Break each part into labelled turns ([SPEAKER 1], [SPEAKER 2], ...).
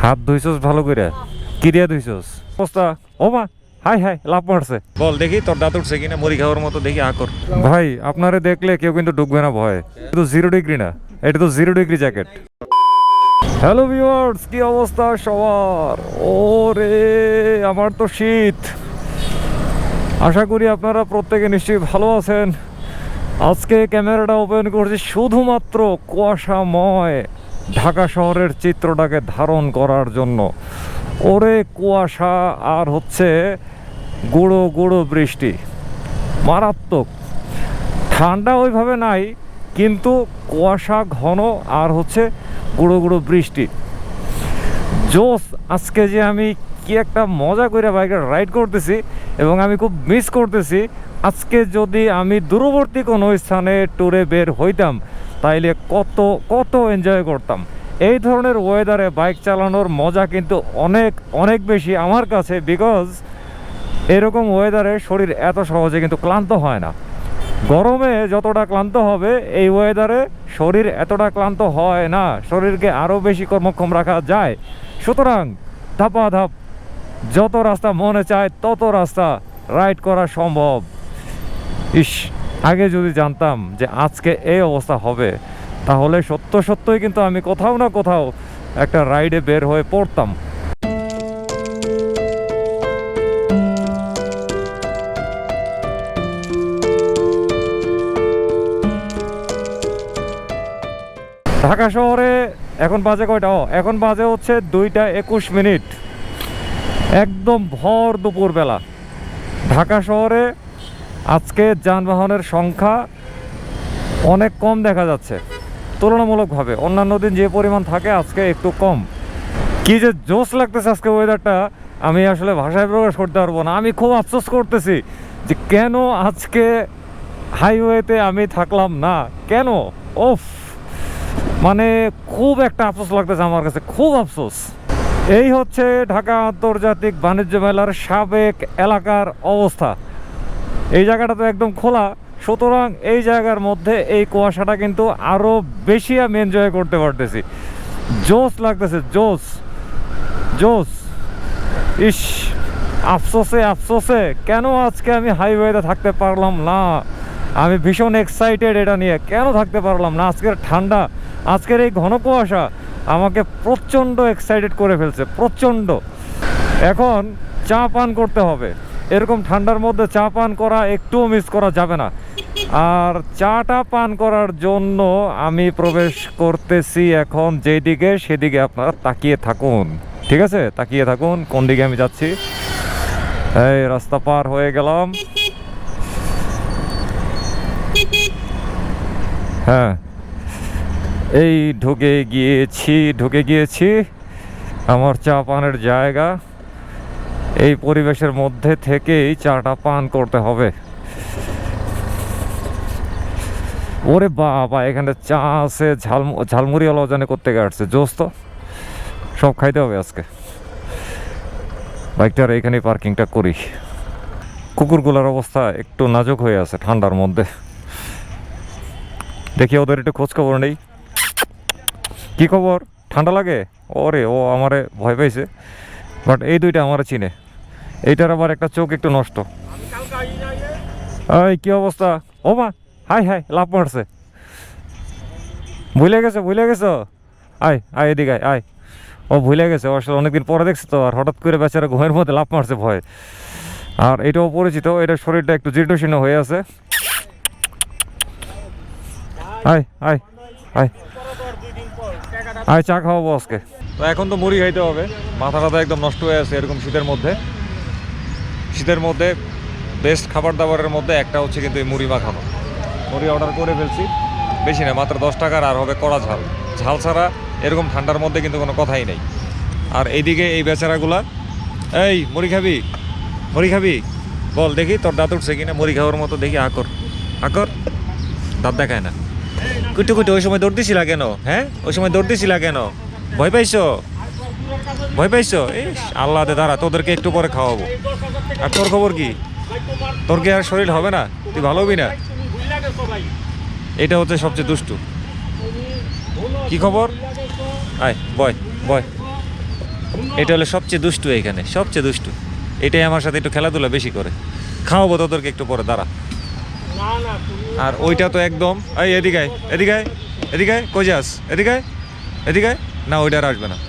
[SPEAKER 1] হাত ধুইছস ভালো করে? কি দিয়ে ধুইছস? অবস্থা ও মা, হাই হাই লাভ মারছে। বল দেখি তোর দাঁত উঠছে কিনা, মুড়ি খাওয়ার মতো দেখি আকর। ভাই আপনারে দেখলে কেউ কিন্তু ডুববে না ভয়, এটা তো 0 ডিগ্রি না, এটা তো 0 ডিগ্রি জ্যাকেট। হ্যালো ভিউয়ার্স, কি অবস্থা সবার? ওরে আমার তো শীত। আশা করি আপনারা প্রত্যেকে নিশ্চয়ই ভালো আছেন। আজকে ক্যামেরাটা ওপেন করছি শুধুমাত্র কুয়াশাময় ঢাকা শহরের চিত্রটাকে ধারণ করার জন্য। ওরে কুয়াশা আর হচ্ছে গুঁড়ো গুঁড়ো বৃষ্টি, মারাত্মক। ঠান্ডা ওইভাবে নাই, কিন্তু কুয়াশা ঘন আর হচ্ছে গুঁড়ো গুঁড়ো বৃষ্টি। জোস। আজকে যে আমি কি একটা মজা করে বাইকে রাইড করতেছি এবং আমি খুব মিস করতেছি। আজকে যদি আমি দূরবর্তী কোনো স্থানে ট্যুরে বের হইতাম তাইলে কত কত এনজয় করতাম। এই ধরনের ওয়েদারে বাইক চালানোর মজা কিন্তু অনেক অনেক বেশি আমার কাছে, বিকজ এরকম ওয়েদারে শরীর এত সহজে কিন্তু ক্লান্ত হয় না। গরমে যতটা ক্লান্ত হবে এই ওয়েদারে শরীর এতটা ক্লান্ত হয় না, শরীরকে আরও বেশি কর্মক্ষম রাখা যায়। সুতরাং ধাপাধাপ যত রাস্তা মনে চায় তত রাস্তা রাইড করা সম্ভব। ইস, আগে যদি জানতাম যে আজকে এই অবস্থা হবে তাহলে সত্যই কিন্তু আমি কোথাও না কোথাও একটা রাইডে বের হয়ে পড়তাম। ঢাকা শহরে এখন বাজে কয়টা? এখন বাজে হচ্ছে 2:21। একদম ভর দুপুরবেলা। ঢাকা শহরে আজকে যানবাহনের সংখ্যা অনেক কম দেখা যাচ্ছে তুলনামূলকভাবে। অন্যান্য দিন যে পরিমাণ থাকে আজকে একটু কম। কি যে জোশ লাগতেছে আজকে ওয়েদারটা, আমি আসলে ভাষায় প্রকাশ করতে পারবো না। আমি খুব আফসোস করতেছি যে কেন আজকে হাইওয়েতে আমি থাকলাম না, কেন। ওফ, মানে খুব একটা আফসোস লাগতেছে আমার কাছে, খুব আফসোস। এই হচ্ছে ঢাকা আন্তর্জাতিক বাণিজ্য মেলার সাবেক এলাকার অবস্থা। এই জায়গাটা তো একদম খোলা, সুতরাং এই জায়গার মধ্যে এই কুয়াশাটা কিন্তু আরও বেশি আমি এনজয় করতে পারতেছি। জোস লাগতেছে, জোস জোস। ইস, আফসোসে কেন আজকে আমি হাইওয়েতে থাকতে পারলাম না। আমি ভীষণ এক্সাইটেড এটা নিয়ে, কেন থাকতে পারলাম না। আজকের ঠান্ডা, আজকের এই ঘন কুয়াশা আমাকে প্রচণ্ড এক্সাইটেড করে ফেলছে, প্রচণ্ড। এখন চা পান করতে হবে। এরকম ঠান্ডার মধ্যে চা পান করা একটুও মিস করা যাবে না। আর চাটা পান করার জন্য আমি প্রবেশ করতেছি এখন যেদিকে, সেদিকে আপনারা তাকিয়ে থাকুন, ঠিক আছে? তাকিয়ে থাকুন কোন দিকে আমি যাচ্ছি। এই রাস্তা পার হয়ে গেলাম। হ্যাঁ, এই ঢুকে গিয়েছি আমার চা পানের জায়গা। এই পরিবেশের মধ্যে থেকেই চাটা পান করতে হবে। ওরে বাবা, এখানে চা আছে, ঝালমুড়িওয়ালা জানে করতে আসছে। জোস তো, সব খাইতে হবে আজকে। বাইকটার এইখানে পার্কিংটা করি। কুকুরগুলোর অবস্থা একটু নাজুক হয়ে আছে ঠান্ডার মধ্যে। দেখি ওদের একটু খোঁজ খবর নেই। কি খবর? ঠান্ডা লাগে? ওরে, ও আমারে ভয় পাইছে, বাট এই দুইটা আমারে চিনে। এইটার আবার একটা চোখ একটু নষ্ট। এই কি অবস্থা? ও মা, হাই হাই লাভ মারছে। ভুলে গেছো? আয় আয় এদিকে আয়। ও ভুলে গেছে, আসলে অনেকদিন পরে দেখছে তো, আর হঠাৎ করে বেচারা ঘুমের মধ্যে লাভ মারছে ভয়। আর এটাও পরিচিত, এটা শরীরটা একটু জীর্ণশীর্ণ হয়ে আছে। আয় আয় আয় আয়, চা খাওয়াবো আজকে। তো এখন তো মুড়ি খাইতে হবে, মাথাটা তো একদম নষ্ট হয়ে আছে এরকম শীতের মধ্যে। বেস্ট খাবার দাবারের মধ্যে একটা হচ্ছে কিন্তু এই মুড়ি মাখানো। মুড়ি অর্ডার করে ফেলছি, বেশি না, মাত্র 10 টাকার। আর হবে কড়া ঝাল। ঝাল ছাড়া এরকম ঠান্ডার মধ্যে কিন্তু কোনো কথাই নেই। আর এইদিকে এই বেচারাগুলা, এই মুড়ি খাবি? বল দেখি তোর দাঁত উঠছে কিনা, মুড়ি খাওয়ার মতো দেখি আকর। দাঁত দেখায় না। কুটু ওই সময় দৌড় দিছিলা কেন? হ্যাঁ, ওই সময় দৌড় দিছিলা কেন? ভয় পাইছো? ইস আল্লাহ দে, দাঁড়া, তোদেরকে একটু পরে খাওয়াবো। আর তোর খবর কি? তোর কি আর শরীর হবে না? তুই ভালো হবি না? এটা হচ্ছে সবচেয়ে দুষ্টু। কি খবর? আয় বয়। এটা হলো সবচেয়ে দুষ্টু, এখানে সবচেয়ে দুষ্টু এটাই, আমার সাথে একটু খেলাধুলা বেশি করে। খাওয়াবো তোদেরকে একটু পরে, দাঁড়া। আর ওইটা তো একদম, এই এদিকে আয়, এদিকে আয়, এদিকে আয়, কই যাস, এদিকে আয়, এদিকে আয়। না ওইটা আর আসবে না।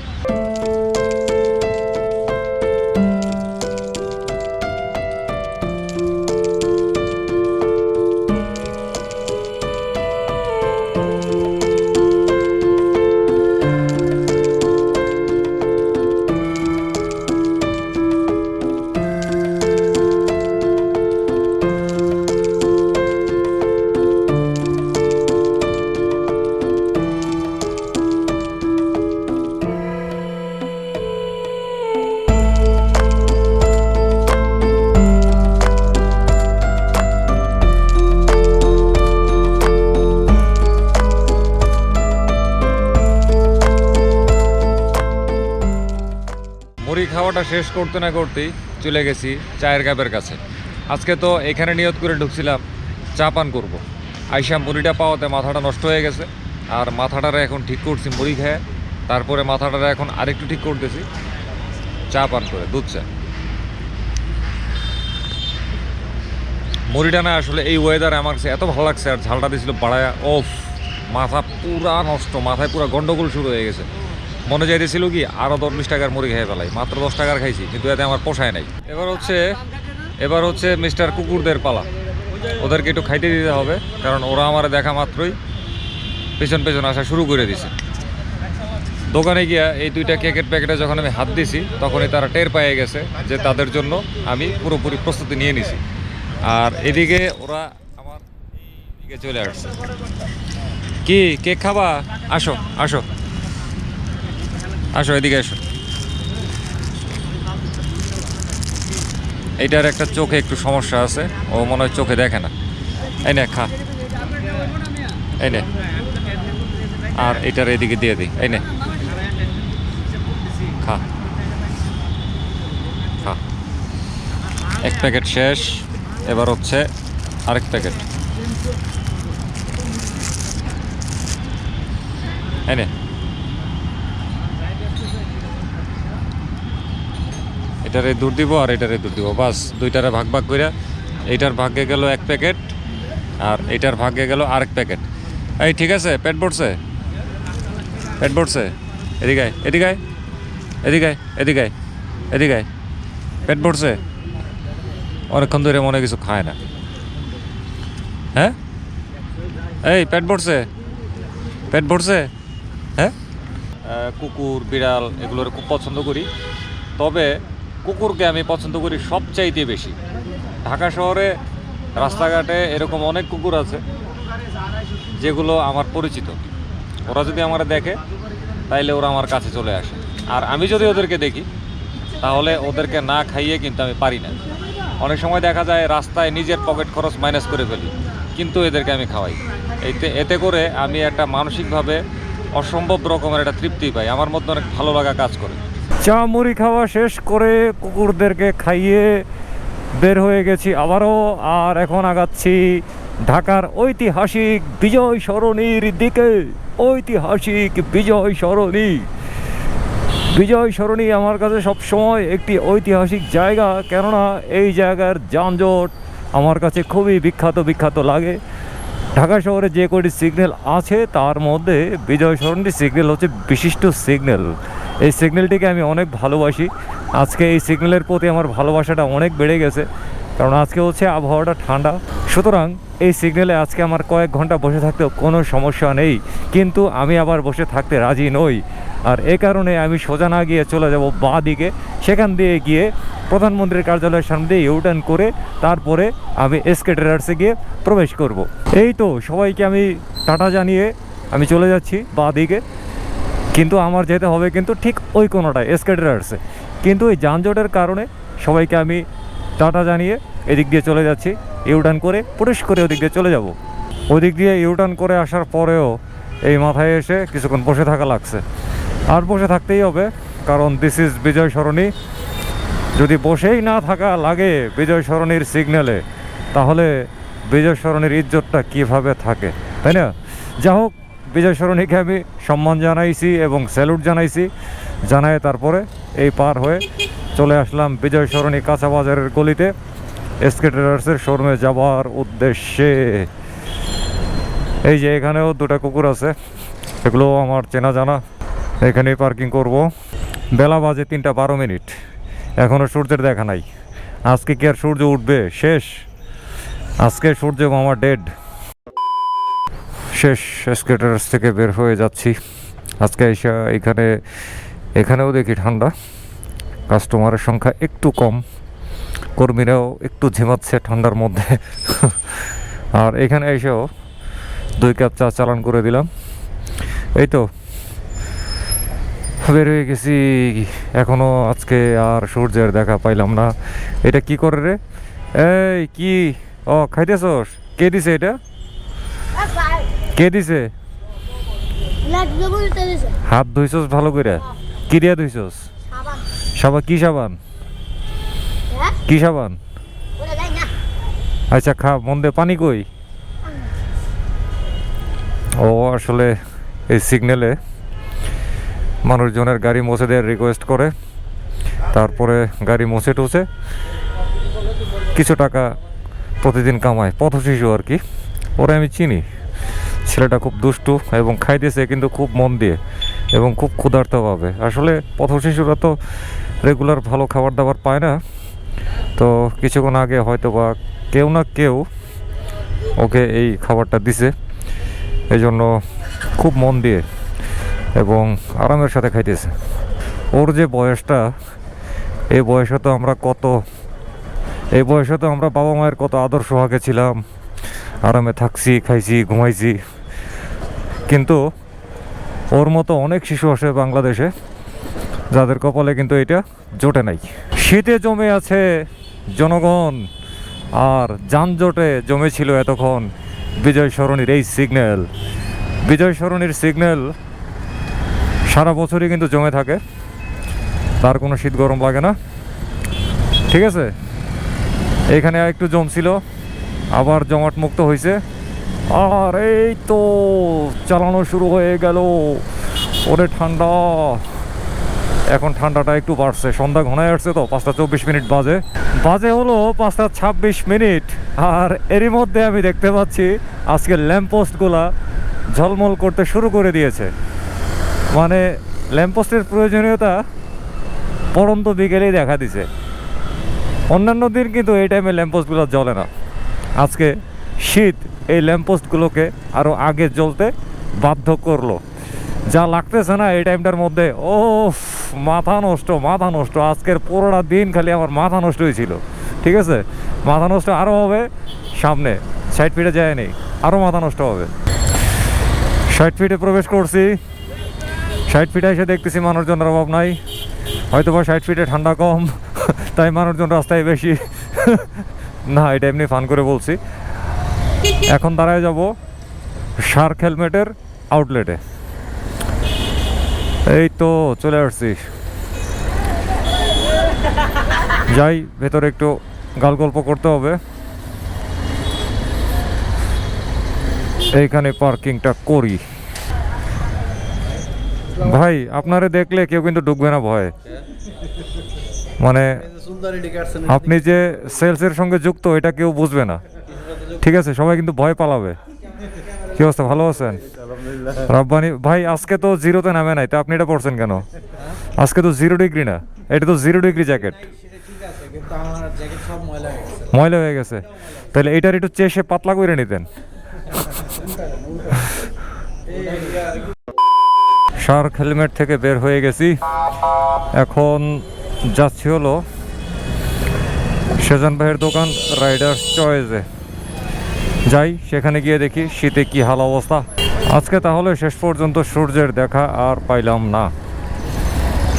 [SPEAKER 1] মুড়ি খাওয়াটা শেষ করতে না করতেই চলে গেছি চায়ের কাপের কাছে। আজকে তো এখানে নিয়ত করে ঢুকছিলাম চা পান করবো। আইসা মুড়িটা পাওয়াতে মাথাটা নষ্ট হয়ে গেছে, আর মাথাটারে এখন ঠিক করছি মুড়ি খেয়ে। তারপরে মাথাটারে এখন আরেকটু ঠিক করতেছি চা পান করে, দুধ চা। মুড়িটা না আসলে এই ওয়েদারে আমার কাছে এত ভালো লাগছে, আর ঝালটা দিয়েছিল বাড়ায়া, ওফ, মাথা পুরা নষ্ট, মাথায় পুরো গন্ডগোল শুরু হয়ে গেছে। মনে চাইতেছিল কি আরও 10-20 টাকার মুড়ি খেয়ে ফেলাই, মাত্র 10 টাকার খাইছি, কিন্তু এতে আমার পোষায় নাই। এবার হচ্ছে মিস্টার কুকুরদের পালা। ওদেরকে একটু খাইতে দিতে হবে, কারণ ওরা আমার দেখা মাত্রই পেছন পেছন আসা শুরু করে দিছে। দোকানে গিয়া এই 2টা কেকের প্যাকেটে যখন আমি হাত দিছি, তখনই তারা টের পেয়ে গেছে যে তাদের জন্য আমি পুরোপুরি প্রস্তুতি নিয়ে নিছি। আর এদিকে ওরা আমার দিকে চলে আসছে। কি কেক খাবা? আসো আসো আসো, এদিকে আসো। এইটার একটা চোখে একটু সমস্যা আছে, ও মনে হয় চোখে দেখে না। এই নে খা, এই নে। আর এটার এদিকে দিয়ে দিই, এই নে খা খা। এক প্যাকেট শেষ, এবার হচ্ছে আরেক প্যাকেট। এই নে, এটারে দূর দিব আর এটারে দূর দিব, বাস। 2টারে ভাগ ভাগ করে, এইটার ভাগে গেল 1 প্যাকেট আর এইটার ভাগে গেল আরেক প্যাকেট। এই ঠিক আছে, পেট ভরছে, পেট ভরছে। এদিকে আয়, এদিকে আয়, এদিকে আয়, এদিকে আয়, এদিকে আয়। পেট ভরছে, অনেকক্ষণ ধরে মনে কিছু খায় না। হ্যাঁ, এই পেট ভরছে, পেট ভরছে। হ্যাঁ, কুকুর বিড়াল এগুলোর খুব পছন্দ করি, তবে কুকুরকে আমি পছন্দ করি সবচাইতে বেশি। ঢাকা শহরে রাস্তাঘাটে এরকম অনেক কুকুর আছে যেগুলো আমার পরিচিত। ওরা যদি আমার দেখে তাইলে ওরা আমার কাছে চলে আসে, আর আমি যদি ওদেরকে দেখি তাহলে ওদেরকে না খাইয়ে কিন্তু আমি পারি না। অনেক সময় দেখা যায় রাস্তায় নিজের পকেট খরচ মাইনাস করে ফেলি, কিন্তু এদেরকে আমি খাওয়াই। এতে করে আমি একটা মানসিকভাবে অসম্ভব রকমের একটা তৃপ্তি পাই, আমার মধ্যে অনেক ভালো লাগা কাজ করে। চা মুড়ি খাওয়া শেষ করে কুকুরদেরকে খাইয়ে বের হয়ে গেছি আবারও, আর এখন আগাচ্ছি ঢাকার ঐতিহাসিক বিজয় সরণির দিকে। ঐতিহাসিক বিজয় সরণি, বিজয় সরণি আমার কাছে সবসময় একটি ঐতিহাসিক জায়গা, কেননা এই জায়গার যানজট আমার কাছে খুবই বিখ্যাত লাগে। ঢাকা শহরে যে কটি সিগন্যাল আছে তার মধ্যে বিজয় সরণি সিগন্যাল হচ্ছে বিশিষ্ট সিগন্যাল। এই সিগন্যালটিকে আমি অনেক ভালোবাসি। আজকে এই সিগন্যালের প্রতি আমার ভালোবাসাটা অনেক বেড়ে গেছে, কারণ আজকে হচ্ছে আবহাওয়াটা ঠান্ডা। সুতরাং এই সিগন্যালে আজকে আমার কয়েক ঘন্টা বসে থাকতেও কোনো সমস্যা নেই, কিন্তু আমি আবার বসে থাকতে রাজি নই। আর এ কারণে আমি সোজা না গিয়ে চলে যাব বাঁ দিকে, সেখান দিয়ে গিয়ে প্রধানমন্ত্রীর কার্যালয়ের সামনে দিয়ে ইউটার্ন করে তারপরে আমি এসকে ট্রেডার্সে গিয়ে প্রবেশ করব। এই তো সবাইকে আমি টাটা জানিয়ে আমি চলে যাচ্ছি বাঁ দিকে, কিন্তু আমার যেতে হবে কিন্তু ঠিক ওই কোনোটায় এসকে ট্রেডার্সে। কিন্তু এই যানজটের কারণে সবাইকে আমি টাটা জানিয়ে এদিক দিয়ে চলে যাচ্ছি, ইউটার্ন করে পুরুষ করে ওদিক দিয়ে চলে যাব। ওদিক দিয়ে ইউটার্ন করে আসার পরেও এই মাথায় এসে কিছুক্ষণ বসে থাকা লাগছে, আর বসে থাকতেই হবে, কারণ দিস ইজ বিজয় সরণি। যদি বসেই না থাকা লাগে বিজয় সরণির সিগন্যালে, তাহলে বিজয় সরণির ইজ্জতটা কীভাবে থাকে, তাই না? যা হোক, বিজয় সরণিকে আমি সম্মান জানাইছি এবং স্যালুট জানাইছি জানায় তারপরে এই পার হয়ে চলে আসলাম বিজয় সরণি কাঁচা বাজারের গলিতে এসকে ট্রেডার্সের শোরুমে যাওয়ার উদ্দেশ্যে। এই যে এখানেও দুটো কুকুর আছে, এগুলো আমার চেনা জানা। এখানেই পার্কিং করব। বেলা বাজে 3:12, এখনও সূর্যের দেখা নাই। আজকে কি আর সূর্য উঠবে? শেষ আজকে সূর্য মামা ডেড শেষ। এসকে ট্রেডার্স থেকে বের হয়ে যাচ্ছি আজকে এসে। এখানেও দেখি ঠান্ডা, কাস্টমারের সংখ্যা একটু কম, কর্মীরাও একটু ঝিমাচ্ছে ঠান্ডার মধ্যে। আর এখানে এসেও 2 কাপ চা চালান করে দিলাম। এই তো বের হয়ে গেছি। এখনো আজকে আর সূর্যের দেখা পাইলাম না। এটা কি করে রে? এই কি ও খাইতেছস? কে দিছে এটা? কে দিছে? হাত ধুইছস ভালো করে? কি দিয়া ধুইছস? সাবান। কি সাবান? কি সাবান? আচ্ছা খা, মন দে। পানি কই? ও আসলে এই সিগন্যালে মানুষজনের গাড়ি মুছে দেওয়ার রিকোয়েস্ট করে, তারপরে গাড়ি মুছে টুছে কিছু টাকা প্রতিদিন কামায়। পথ শিশু আর কি, ওরা আমি চিনি। ছেলেটা খুব দুষ্টু এবং খাইতেছে কিন্তু খুব মন দিয়ে এবং খুব ক্ষুধার্তভাবে। আসলে পথ শিশুরা তো রেগুলার ভালো খাবার দাবার পায় না, তো কিছুক্ষণ আগে হয়তো বা কেউ না কেউ ওকে এই খাবারটা দিছে, এই জন্য খুব মন দিয়ে এবং আরামের সাথে খাইতেছে। ওর যে বয়সটা, এই বয়সে তো আমরা বাবা মায়ের কত আদর সোহাগে ছিলাম, আরামে থাকছি, খাইছি, ঘুমাইছি। কিন্তু ওর মতো অনেক শিশু আসে বাংলাদেশে যাদের কপালে কিন্তু এটা জোটে নাই। শীতে জমে আছে জনগণ, আর যানজটে জমেছিল এতক্ষণ বিজয় সরণির এই সিগন্যাল। বিজয় সরণির সিগন্যাল সারা বছরই কিন্তু জমে থাকে, তার কোনো শীত গরম লাগে না। ঠিক আছে, এখানে একটু জমছিল, আবার জমাট মুক্ত হয়েছে। আর এই তো চালানো শুরু হয়ে গেল। ওরে ঠান্ডা! এখন ঠান্ডাটা একটু বাড়ছে, সন্ধ্যা ঘনায় আসছে তো। 5:24 বাজে হলো 5:26। আর এরই মধ্যে আমি দেখতে পাচ্ছি আজকে ল্যাম্পপোস্টগুলা ঝলমল করতে শুরু করে দিয়েছে। মানে ল্যাম্পপোস্টের প্রয়োজনীয়তা পরন্ত বিকেলেই দেখা দিছে। অন্যান্য দিন কিন্তু এই টাইমে ল্যাম্পপোস্টগুলো জ্বলে না। আজকে শীত এই ল্যাম্পপোস্টগুলোকে আরও আগে জ্বলতে বাধ্য করলো। যা লাগতেছে না এই টাইমটার মধ্যে, ও মাথা নষ্ট। আজকের পুরোটা দিন খালি আমার মাথা নষ্ট হয়েছিল। ঠিক আছে, মাথা নষ্ট আরও হবে সামনে। 60 ফিটে যায়নি, আরও মাথা নষ্ট হবে। 60 ফিটে প্রবেশ করছি। 60 ফিটে এসে দেখতেছি মানুষজনের অভাব নাই। হয়তো বা 60 ফিটে ঠান্ডা কম, তাই মানুষজন রাস্তায় বেশি। না, এটা এমনি ফান করে বলছি। এখন দাঁড়ায় যাব শার্ক হেলমেটের আউটলেটে। এই তো চলে আসছি। যাই ভেতরে, একটু গাল গল্প করতে হবে। এইখানে পার্কিংটা করি। ভাই আপনারে দেখলে কেউ কিন্তু ঢুকবে না ভয়। মানে আপনি যে সেলসের সঙ্গে যুক্ত এটা কেউ বুঝবে না। ঠিক আছে, সবাই কিন্তু ভয় পালাবে। কি অবস্থা, ভালো আছেন? রব্বানি ভাই, আজকে তো জিরোতে নামে নাই, তা আপনি এটা পড়ছেন কেন? আজকে তো 0 ডিগ্রি না, এটা তো 0 ডিগ্রি জ্যাকেট। ময়লা হয়ে গেছে, তাহলে এটার একটু চেষে পাতলা করে নিতেন। শার্ক হেলমেট থেকে বের হয়ে গেছি, এখন যাচ্ছি হলো সেজান ভাইয়ের দোকান রাইডার্স চয়েসে। যাই সেখানে গিয়ে দেখি শীতে কি হাল অবস্থা। আজকে তাহলে শেষ পর্যন্ত সূর্যের দেখা আর পাইলাম না।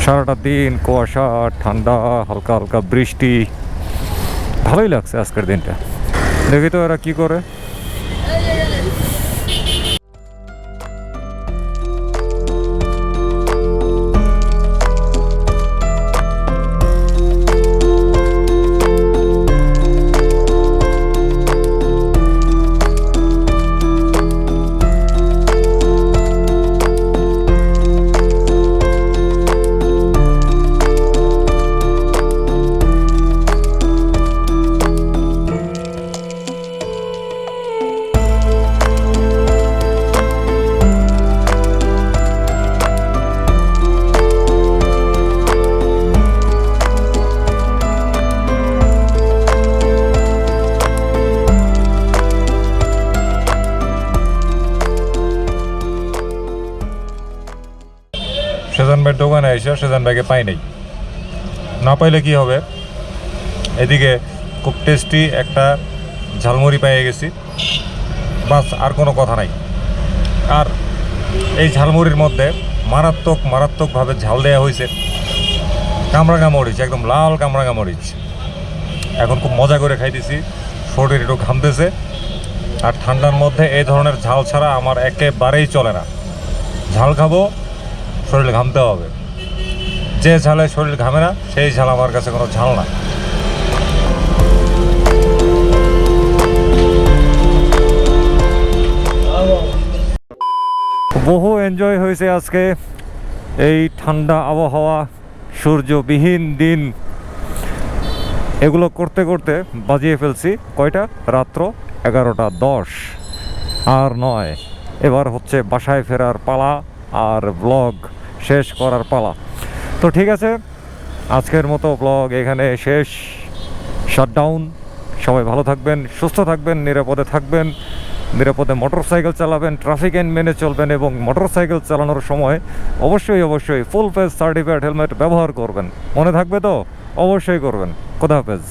[SPEAKER 1] সারাটা দিন কুয়াশা, ঠান্ডা, হালকা হালকা বৃষ্টি। ভালোই লাগছে আজকের দিনটা। দেখি তো এরা কি করে। সেজান ভাইয়ের দোকানে এসে সেজান ভাইকে পাই নাই। না পাইলে কি হবে, এদিকে খুব টেস্টি একটা ঝালমুড়ি পেয়ে গেছি, বাস আর কোনো কথা নাই। আর এই ঝালমুড়ির মধ্যে মারাত্মকভাবে ঝাল দেওয়া হয়েছে, কামরাঙা মরিচ, একদম লাল কামরাঙা মরিচ। এখন খুব মজা করে খাইতেছি, শরীর একটু ঘামতেছে। আর ঠান্ডার মধ্যে এই ধরনের ঝাল ছাড়া আমার একেবারেই চলে না। ঝাল খাবো, শরীর ঘামতে হবে। যে ঝালে শরীর ঘামে না সেই ঝাল আমার কাছে কোনো ঝাল না। বহু এনজয় হয়েছে আজকে এই ঠান্ডা আবহাওয়া, সূর্যবিহীন দিন, এগুলো করতে করতে বাজিয়ে ফেলছি কয়টা, রাত্র 11:10 আর নয়। এবার হচ্ছে বাসায় ফেরার পালা আর ব্লগ শেষ করার পালা। তো ঠিক আছে, আজকের মতো ব্লগ এখানে শেষ, শাটডাউন। সবাই ভালো থাকবেন, সুস্থ থাকবেন, নিরাপদে থাকবেন, নিরাপদে মোটরসাইকেল চালাবেন, ট্রাফিক আইন মেনে চলবেন এবং মোটরসাইকেল চালানোর সময় অবশ্যই ফুল ফেস সার্টিফাইড হেলমেট ব্যবহার করবেন। মনে থাকবে তো? অবশ্যই করবেন। খোদা হাফেজ।